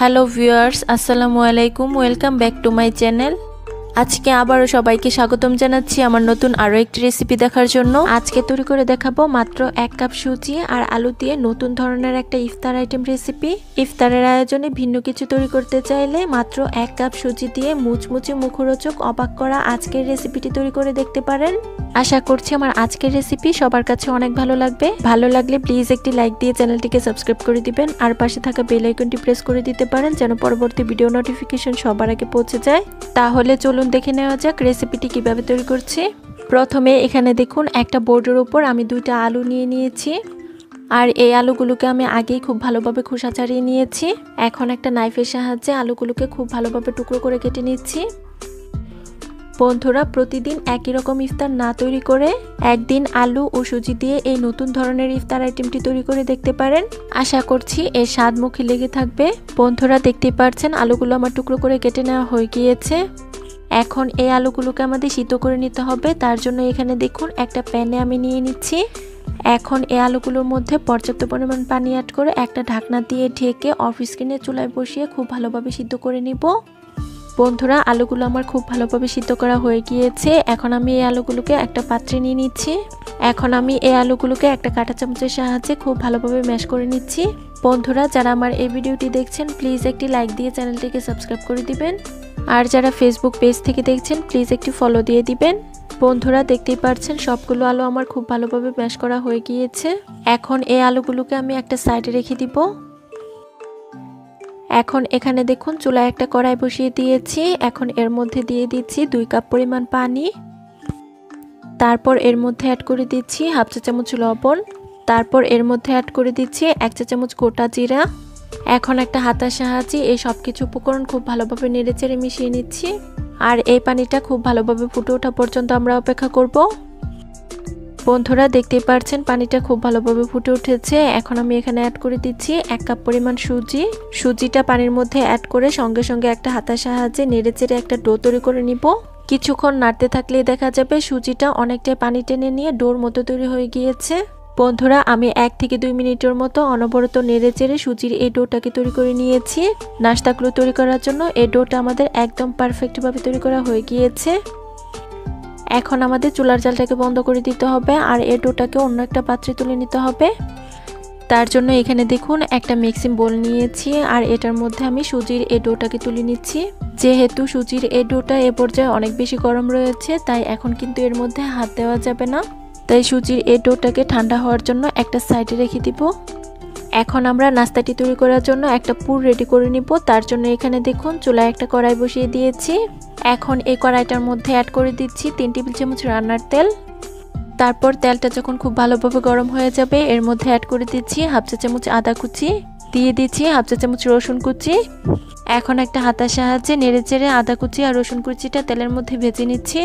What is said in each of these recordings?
Hello viewers, আসসালামু আলাইকুম। Welcome back to my channel. আজকে আবারও সবাইকে স্বাগতম জানাচ্ছি আমার নতুন আরও একটি রেসিপি দেখার জন্য। আজকে তৈরি করে দেখাবো মাত্র 1 কাপ সুজি আর আলু দিয়ে নতুন ধরনের একটা ইফতার আইটেম রেসিপি। ইফতারের আয়োজনে ভিন্ন কিছু তৈরি করতে চাইলে মাত্র 1 কাপ সুজি দিয়ে মুচমুচে মুখরোচক অবাক করা আজকের রেসিপিটি তৈরি করে দেখতে পারেন। আশা করছি আমার আজকের রেসিপি সবার কাছে অনেক ভালো লাগবে। ভালো লাগলে প্লিজ একটি লাইক দিয়ে চ্যানেলটিকে সাবস্ক্রাইব করে দিবেন আর পাশে থাকা বেল আইকনটি প্রেস করে দিতে পারেন যেন পরবর্তী ভিডিও নোটিফিকেশন সবার আগে পৌঁছে যায়। তাহলে চলুন দেখে নেওয়া যাক রেসিপিটি কিভাবে তৈরি করছি। প্রথমে এখানে দেখুন একটা বোর্ডের উপর আমি 2টা আলু নিয়ে নিয়েছি আর এই আলুগুলোকে আমি আগেই খুব ভালোভাবে খোসা ছাড়িয়ে নিয়েছি। এখন একটা নাইফের সাহায্যে আলুগুলোকে খুব ভালোভাবে টুকরো করে কেটে নিচ্ছি। বন্ধুরা, প্রতিদিন একই রকম ইফতার না তৈরি করে একদিন আলু ও সুজি দিয়ে এই নতুন ধরনের ইফতার আইটেমটি তৈরি করে দেখতে পারেন। আশা করছি এর স্বাদ মুখে লেগে থাকবে। বন্ধুরা, দেখতেই পাচ্ছেন আলুগুলো আমার টুকরো করে কেটে নেওয়া হয়ে গিয়েছে। এখন এই আলুগুলোকে আমাদের সিদ্ধ করে নিতে হবে। তার জন্য এখানে দেখুন একটা প্যানে আমি নিয়ে নিচ্ছি। এখন এই আলুগুলোর মধ্যে পর্যাপ্ত পরিমাণ পানি অ্যাড করে একটা ঢাকনা দিয়ে ঢেকে অফ স্ক্রিনে চুলায় বসিয়ে খুব ভালোভাবে সিদ্ধ করে নিব। বন্ধুরা, আলুগুলো আমার খুব ভালোভাবে সিদ্ধ করা হয়ে গিয়েছে। এখন আমি এই আলুগুলোকে একটা পাত্রে নিয়ে নিচ্ছি। এখন আমি এই আলুগুলোকে একটা কাঁটা চামচের সাহায্যে খুব ভালোভাবে ম্যাশ করে নিচ্ছি। বন্ধুরা, যারা আমার এই ভিডিওটি দেখছেন প্লিজ একটি লাইক দিয়ে চ্যানেলটিকে সাবস্ক্রাইব করে দিবেন আর যারা ফেসবুক পেজ থেকে দেখছেন প্লিজ একটি ফলো দিয়ে দিবেন। বন্ধুরা, দেখতেই পাচ্ছেন সবগুলো আলু আমার খুব ভালোভাবে ম্যাশ করা হয়ে গিয়েছে। এখন এই আলুগুলোকে আমি একটা সাইডে রেখে দিব। এখন এখানে দেখুন চুলায় একটা কড়াই বসিয়ে দিয়েছি। এখন এর মধ্যে দিয়ে দিচ্ছি 2 কাপ পরিমাণ পানি। তারপর এর মধ্যে অ্যাড করে দিচ্ছি হাফ চা চামচ লবণ। তারপর এর মধ্যে অ্যাড করে দিচ্ছি 1 চা চামচ গোটা জিরা। এখন একটা হাতার সাহায্যে এই সব কিছু উপকরণ খুব ভালোভাবে নেড়েচেড়ে মিশিয়ে নিচ্ছি আর এই পানিটা খুব ভালোভাবে ফুটে ওঠা পর্যন্ত আমরা অপেক্ষা করব। বন্ধুরা, দেখতেই পাচ্ছেন পানিটা খুব ভালোভাবে ফুটে উঠেছে। এখন আমি এখানে অ্যাড করে দিচ্ছি 1 কাপ পরিমাণ সুজি। সুজিটা পানির মধ্যে অ্যাড করে সঙ্গে সঙ্গে একটা হাতার সাহায্যে নেড়েচেড়ে একটা ডো তৈরি করে নিব। কিছুক্ষণ নাড়তে থাকলেই দেখা যাবে সুজিটা অনেকটাই পানি টেনে নিয়ে ডোর মতো তৈরি হয়ে গিয়েছে। বন্ধুরা, আমি 1 থেকে 2 মিনিটের মতো অনবরত নেড়েচেড়ে সুজির এই ডোটাকে তৈরি করে নিয়েছি। নাস্তাগুলো তৈরি করার জন্য এই ডোটা আমাদের একদম পারফেক্টভাবে তৈরি করা হয়ে গিয়েছে। এখন আমাদের চুলার জালটাকে বন্ধ করে দিতে হবে আর এই ডোটাকে অন্য একটা পাত্রে তুলে নিতে হবে। তার জন্য এখানে দেখুন একটা মিক্সিং বোল নিয়েছি আর এটার মধ্যে আমি সুজির এই ডোটাকে তুলে নিচ্ছি। যেহেতু সুজির এই ডোটা এ পর্যায়ে অনেক বেশি গরম রয়েছে তাই এখন কিন্তু এর মধ্যে হাত দেওয়া যাবে না। তাই সুজির এই ডোটাকে ঠান্ডা হওয়ার জন্য একটা সাইডে রেখে দিব। এখন আমরা নাস্তাটি তৈরি করার জন্য একটা পুর রেডি করে নিব। তার জন্য এখানে দেখুন চুলায় একটা কড়াই বসিয়ে দিয়েছি। এখন এই কড়াইটার মধ্যে অ্যাড করে দিচ্ছি 3 টেবিল চামচ রান্নার তেল। তারপর তেলটা যখন খুব ভালোভাবে গরম হয়ে যাবে এর মধ্যে অ্যাড করে দিচ্ছি হাফ চা চামচ আদা কুচি, দিয়ে দিচ্ছি হাফ চা চামচ রসুন কুচি। এখন একটা হাতার সাহায্যে নেড়েচেড়ে আদা কুচি আর রসুন কুচিটা তেলের মধ্যে ভেজে নিচ্ছি।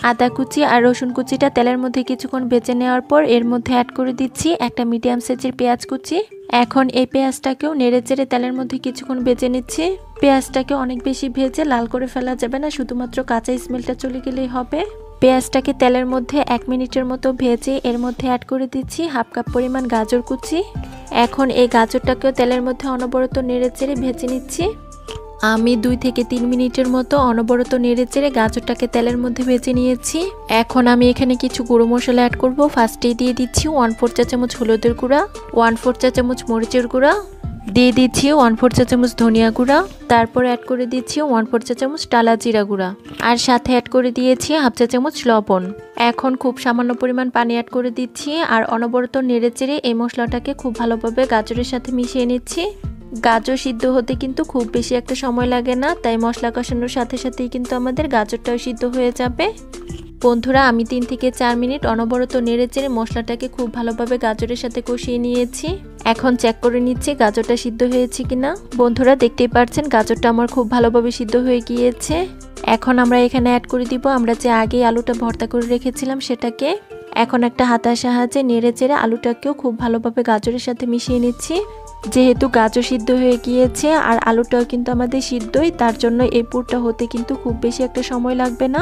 আদা কুচি আর রসুন কুচিটা তেলের মধ্যে কিছুক্ষণ ভেজে নেওয়ার পর এর মধ্যে অ্যাড করে দিচ্ছি একটা মিডিয়াম সাইজের পেঁয়াজ কুচি। এখন এই পেঁয়াজটাকেও নেড়েচেড়ে তেলের মধ্যে কিছুক্ষণ ভেজে নিচ্ছি। পেঁয়াজটাকে অনেক বেশি ভেজে লাল করে ফেলা যাবে না, শুধুমাত্র কাঁচা স্মেলটা চলে গেলেই হবে। পেঁয়াজটাকে তেলের মধ্যে 1 মিনিটের মতো ভেজে এর মধ্যে অ্যাড করে দিচ্ছি হাফ কাপ পরিমাণ গাজর কুচি। এখন এই গাজরটাকেও তেলের মধ্যে অনবরত নেড়েচেড়ে ভেজে নিচ্ছি। আমি 2 থেকে 3 মিনিটের মতো অনবরত নেড়েচেড়ে গাজরটাকে তেলের মধ্যে ভেজে নিয়েছি। এখন আমি এখানে কিছু গুঁড়ো মশলা অ্যাড করব। ফার্স্টেই দিয়ে দিচ্ছি 1/4 চা চামচ হলুদের গুঁড়া, 1/4 চা চামচ মরিচের গুঁড়া, দিয়ে দিচ্ছি 1/4 চা চামচ ধনিয়া গুঁড়া। তারপর অ্যাড করে দিচ্ছি 1/4 চা চামচ টালা জিরা গুঁড়া আর সাথে অ্যাড করে দিয়েছি হাফ চা চামচ লবণ। এখন খুব সামান্য পরিমাণ পানি অ্যাড করে দিচ্ছি আর অনবরত নেড়েচেড়ে এই মশলাটাকে খুব ভালোভাবে গাজরের সাথে মিশিয়ে নিচ্ছি। গাজর সিদ্ধ হতে কিন্তু খুব বেশি একটা সময় লাগে না, তাই মশলা কষানোর সাথে সাথেই কিন্তু আমাদের গাজরটাও সিদ্ধ হয়ে যাবে। বন্ধুরা, আমি 3 থেকে 4 মিনিট অনবরত নেড়েচেড়ে মশলাটাকে খুব ভালোভাবে গাজরের সাথে কষিয়ে নিয়েছি। এখন চেক করে নিচ্ছি গাজরটা সিদ্ধ হয়েছে কিনা। বন্ধুরা, দেখতেই পাচ্ছেন গাজরটা আমার খুব ভালোভাবে সিদ্ধ হয়ে গিয়েছে। এখন আমরা এখানে অ্যাড করে দিব আমরা যে আগে আলুটা ভর্তা করে রেখেছিলাম সেটাকে। এখন একটা হাতার সাহায্যে নেড়েচেড়ে আলুটাকেও খুব ভালোভাবে গাজরের সাথে মিশিয়ে নিচ্ছি। যেহেতু গাজর সিদ্ধ হয়ে গিয়েছে আর আলুটাও কিন্তু আমাদের সিদ্ধই, তার জন্য এই পুরটা হতে কিন্তু খুব বেশি একটা সময় লাগবে না।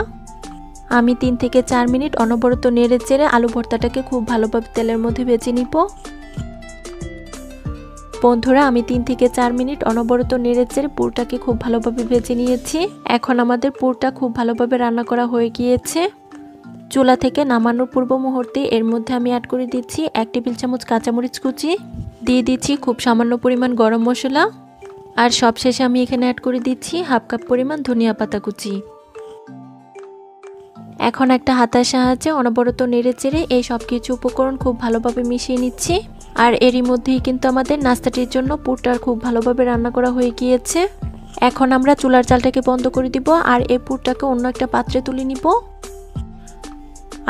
আমি 3 থেকে 4 মিনিট অনবরত নেড়েচেড়ে আলু ভর্তাটাকে খুব ভালোভাবে তেলের মধ্যে ভেজে নিব। বন্ধুরা আমি 3 থেকে 4 মিনিট অনবরত নেড়েচেড়ে পুরটাকে খুব ভালোভাবে ভেজে নিয়েছি। এখন আমাদের পুরটা খুব ভালোভাবে রান্না করা হয়ে গিয়েছে। চুলা থেকে নামানোর পূর্ব মুহূর্তে এর মধ্যে আমি অ্যাড করে দিচ্ছি 1 টেবিল চামচ কাঁচামরিচ কুচি, দিয়ে দিচ্ছি খুব সামান্য পরিমাণ গরম মশলা, আর সবশেষে আমি এখানে অ্যাড করে দিচ্ছি হাফ কাপ পরিমাণ ধনিয়া পাতা কুচি। এখন একটা হাতার সাহায্যে অনবরত নেড়েচেড়ে এই সব কিছু উপকরণ খুব ভালোভাবে মিশিয়ে নিচ্ছি। আর এরই মধ্যেই কিন্তু আমাদের নাস্তাটির জন্য পুরটা খুব ভালোভাবে রান্না করা হয়ে গিয়েছে। এখন আমরা চুলার জালটাকে বন্ধ করে দিব আর এই পুরটাকে অন্য একটা পাত্রে তুলে নিব।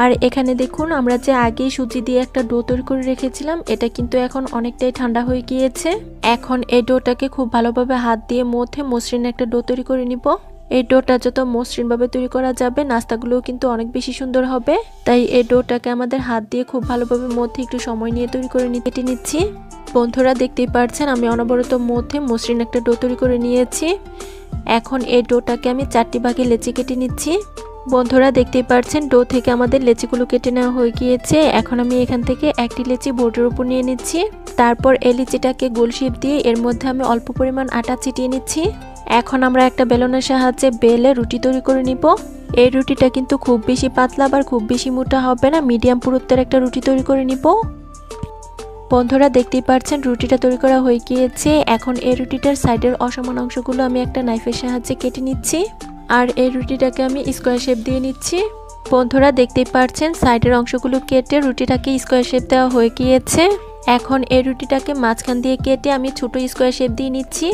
আর এখানে দেখুন আমরা যে আগেই সুজি দিয়ে একটা ডো তৈরি করে রেখেছিলাম, এটা কিন্তু এখন অনেকটাই ঠান্ডা হয়ে গিয়েছে। এখন এই ডোটাকে খুব ভালোভাবে হাত দিয়ে মথে মসৃণ একটা ডো তৈরি করে নিব। এই ডোটা যত মসৃণভাবে তৈরি করা যাবে নাস্তাগুলোও কিন্তু অনেক বেশি সুন্দর হবে। তাই এই ডোটাকে আমাদের হাত দিয়ে খুব ভালোভাবে মথে একটু সময় নিয়ে তৈরি করে কেটে নিচ্ছি। বন্ধুরা দেখতেই পাচ্ছেন আমি অনবরত মথে মসৃণ একটা ডো তৈরি করে নিয়েছি। এখন এই ডোটাকে আমি 4টি ভাগে লেচি কেটে নিচ্ছি। বন্ধুরা দেখতেই পাচ্ছেন ডো থেকে আমাদের লেচিগুলো কেটে নেওয়া হয়ে গিয়েছে। এখন আমি এখান থেকে একটি লেচি বোর্ডের উপর নিয়ে নিচ্ছি। তারপর এই লেচিটাকে গোল শেপ দিয়ে এর মধ্যে আমি অল্প পরিমাণ আটা ছিটিয়ে নিচ্ছি। এখন আমরা একটা বেলনের সাহায্যে বেলে রুটি তৈরি করে নিব। এই রুটিটা কিন্তু খুব বেশি পাতলা বা খুব বেশি মোটা হবে না, মিডিয়াম পুরুত্বের একটা রুটি তৈরি করে নিব। বন্ধুরা দেখতেই পাচ্ছেন রুটিটা তৈরি করা হয়ে গিয়েছে। এখন এই রুটিটার সাইডের অসমান অংশগুলো আমি একটা নাইফের সাহায্যে কেটে নিচ্ছি। আর এই রুটিটাকে আমি স্কোয়ার শেপ দিয়ে নিচ্ছি। বন্ধুরা দেখতেই পাচ্ছেন সাইডের অংশগুলো কেটে রুটিটাকে স্কোয়ার শেপ দেওয়া হয়ে গিয়েছে। এখন এই রুটিটাকে মাঝখান দিয়ে কেটে আমি ছোট স্কোয়ার শেপ দিয়ে নিচ্ছি।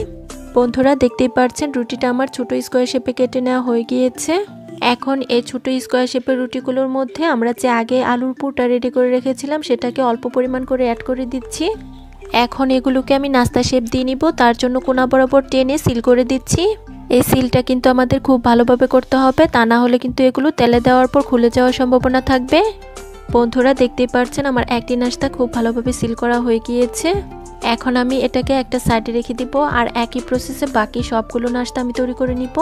বন্ধুরা দেখতেই পাচ্ছেন রুটিটা আমার ছোট স্কোয়ার শেপে কেটে নেওয়া হয়ে গিয়েছে। এখন এই ছোট স্কোয়ার শেপের রুটিগুলোর মধ্যে আমরা যে আগে আলুর পুরটা রেডি করে রেখেছিলাম সেটাকে অল্প পরিমাণ করে অ্যাড করে দিচ্ছি। এখন এগুলোকে আমি নাস্তা শেপ দিয়ে নিব, তার জন্য কোনা বরাবর টেনে সিল করে দিচ্ছি। এই সিলটা কিন্তু আমাদের খুব ভালোভাবে করতে হবে, তা না হলে কিন্তু এগুলো তেলে দেওয়ার পর খুলে যাওয়ার সম্ভাবনা থাকবে। বন্ধুরা দেখতেই পাচ্ছেন আমার একটি নাস্তা খুব ভালোভাবে সিল করা হয়ে গিয়েছে। এখন আমি এটাকে একটা সাইডে রেখে দিব আর একই প্রসেসে বাকি সবগুলো নাস্তা আমি তৈরি করে নিব।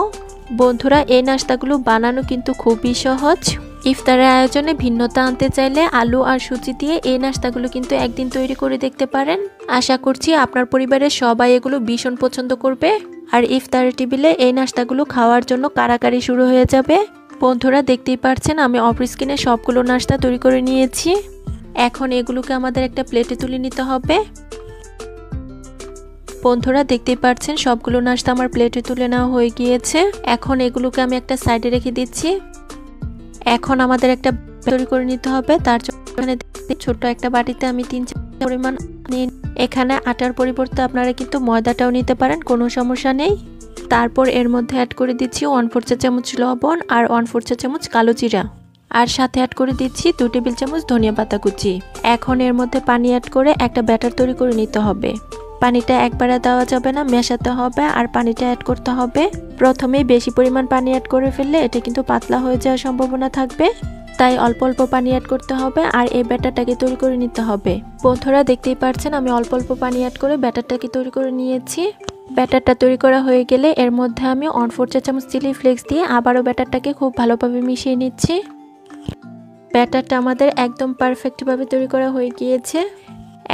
বন্ধুরা এই নাস্তাগুলো বানানো কিন্তু খুবই সহজ। ইফতারের আয়োজনে ভিন্নতা আনতে চাইলে আলু আর সুজি দিয়ে এই নাস্তাগুলো কিন্তু একদিন তৈরি করে দেখতে পারেন। আশা করছি আপনার পরিবারের সবাই এগুলো ভীষণ পছন্দ করবে। আর ইফতারের টেবিলে এই নাস্তাগুলো খাওয়ার জন্য কারাকারি শুরু হয়ে যাবে। বন্ধুরা দেখতেই পাচ্ছেন আমি অফ স্ক্রিনে সবগুলো নাস্তা তৈরি করে নিয়েছি। এখন এগুলোকে আমাদের একটা প্লেটে তুলে নিতে হবে। বন্ধুরা দেখতেই পাচ্ছেন সবগুলো নাস্তা আমার প্লেটে তুলে নেওয়া হয়ে গিয়েছে। এখন এগুলোকে আমি একটা সাইডে রেখে দিচ্ছি। এখন আমাদের একটা তৈরি করে নিতে হবে, তার জন্য ছোট একটা বাটিতে আমি 3 চামচ পরিমাণ নিয়ে, এখানে আটার পরিবর্তে আপনারা কিন্তু ময়দাটাও নিতে পারেন, কোনো সমস্যা নেই। তারপর এর মধ্যে অ্যাড করে দিচ্ছি 1/4 চা চামচ লবণ আর 1/4 চা চামচ কালো জিরা, আর সাথে অ্যাড করে দিচ্ছি 2 টেবিল চামচ ধনিয়া পাতা কুচি। এখন এর মধ্যে পানি অ্যাড করে একটা ব্যাটার তৈরি করে নিতে হবে। পানিটা একবারে দেওয়া যাবে না, মেশাতে হবে আর পানিটা অ্যাড করতে হবে। প্রথমেই বেশি পরিমাণ পানি অ্যাড করে ফেললে এটা কিন্তু পাতলা হয়ে যাওয়ার সম্ভাবনা থাকবে, তাই অল্প অল্প পানি অ্যাড করতে হবে আর এই ব্যাটারটাকে তৈরি করে নিতে হবে। বন্ধুরা দেখতেই পাচ্ছেন আমি অল্প অল্প পানি অ্যাড করে ব্যাটারটাকে তৈরি করে নিয়েছি। ব্যাটারটা তৈরি করা হয়ে গেলে এর মধ্যে আমি 1/4 চা চামচ চিলি ফ্লেক্স দিয়ে আবারও ব্যাটারটাকে খুব ভালোভাবে মিশিয়ে নিচ্ছি। ব্যাটারটা আমাদের একদম পারফেক্টভাবে তৈরি করা হয়ে গিয়েছে।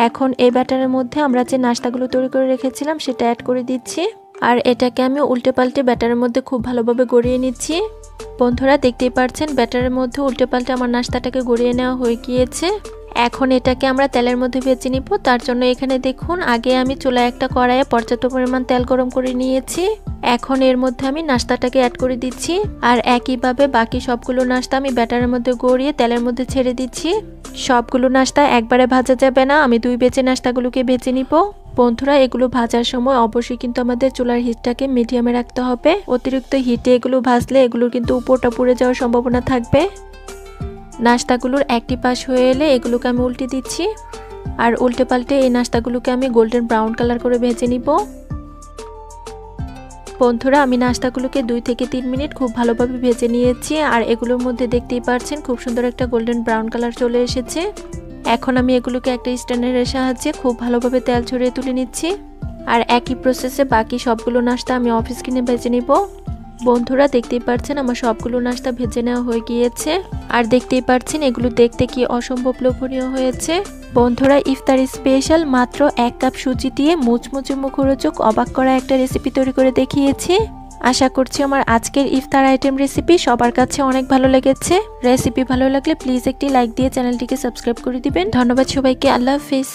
এখন এই ব্যাটারের মধ্যে আমরা যে নাস্তাগুলো তৈরি করে রেখেছিলাম সেটা অ্যাড করে দিচ্ছি আর এটাকে আমি উল্টে পাল্টে ব্যাটারের মধ্যে খুব ভালোভাবে গড়িয়ে নিচ্ছি। বন্ধুরা দেখতেই পাচ্ছেন ব্যাটারের মধ্যে উল্টে পাল্টে আমার নাস্তাটাকে গড়িয়ে নেওয়া হয়ে গিয়েছে। এখন এটাকে আমরা তেলের মধ্যে ভেজে নিব। তার জন্য এখানে দেখুন আগে আমি চুলায় একটা কড়াইয়ে পর্যাপ্ত পরিমাণ তেল গরম করে নিয়েছি। এখন এর মধ্যে আমি নাস্তাটাকে অ্যাড করে দিচ্ছি আর একইভাবে বাকি সবগুলো নাস্তা আমি ব্যাটারের মধ্যে গড়িয়ে তেলের মধ্যে ছেড়ে দিচ্ছি। সবগুলো নাস্তা একবারে ভাজা যাবে না, আমি 2 ব্যাচে নাস্তাগুলোকে ভেজে নিব। বন্ধুরা এগুলো ভাজার সময় অবশ্যই কিন্তু আমাদের চুলার হিটটাকে মিডিয়ামে রাখতে হবে। অতিরিক্ত হিটে এগুলো ভাজলে এগুলোর কিন্তু উপরটা পুড়ে যাওয়ার সম্ভাবনা থাকবে। নাস্তাগুলোর একটি পাশ হয়ে এলে এগুলোকে আমি উল্টে দিচ্ছি আর উল্টে পাল্টে এই নাস্তাগুলোকে আমি গোল্ডেন ব্রাউন কালার করে ভেজে নিব। বন্ধুরা আমি নাস্তাগুলোকে 2 থেকে 3 মিনিট খুব ভালোভাবে ভেজে নিয়েছি আর এগুলোর মধ্যে দেখতেই পাচ্ছেন খুব সুন্দর একটা গোল্ডেন ব্রাউন কালার চলে এসেছে। এখন আমি এগুলোকে একটা স্ট্যান্ডারের সাহায্যে খুব ভালোভাবে তেল ঝরিয়ে তুলে নিচ্ছি আর একই প্রসেসে বাকি সবগুলো নাস্তা আমি অফ স্ক্রিনে ভেজে নিব। বন্ধুরা দেখতেই পাচ্ছেন আমার সবগুলো নাস্তা ভেজে নেওয়া হয়ে গিয়েছে। আর দেখতেই পাচ্ছেন এগুলো দেখতে কি অসম্ভব লোভনীয় হয়েছে। বন্ধুরা ইফতারি স্পেশাল মাত্র 1 কাপ সুজি দিয়ে মুচমুচে মুখরোচক অবাক করা একটা রেসিপি তৈরি করে দেখিয়েছি। আশা করছি আমার আজকের ইফতার আইটেম রেসিপি সবার কাছে অনেক ভালো লেগেছে। রেসিপি ভালো লাগলে প্লিজ একটি লাইক দিয়ে চ্যানেলটিকে সাবস্ক্রাইব করে দিবেন। ধন্যবাদ সবাইকে, আল্লাহ হাফেজ।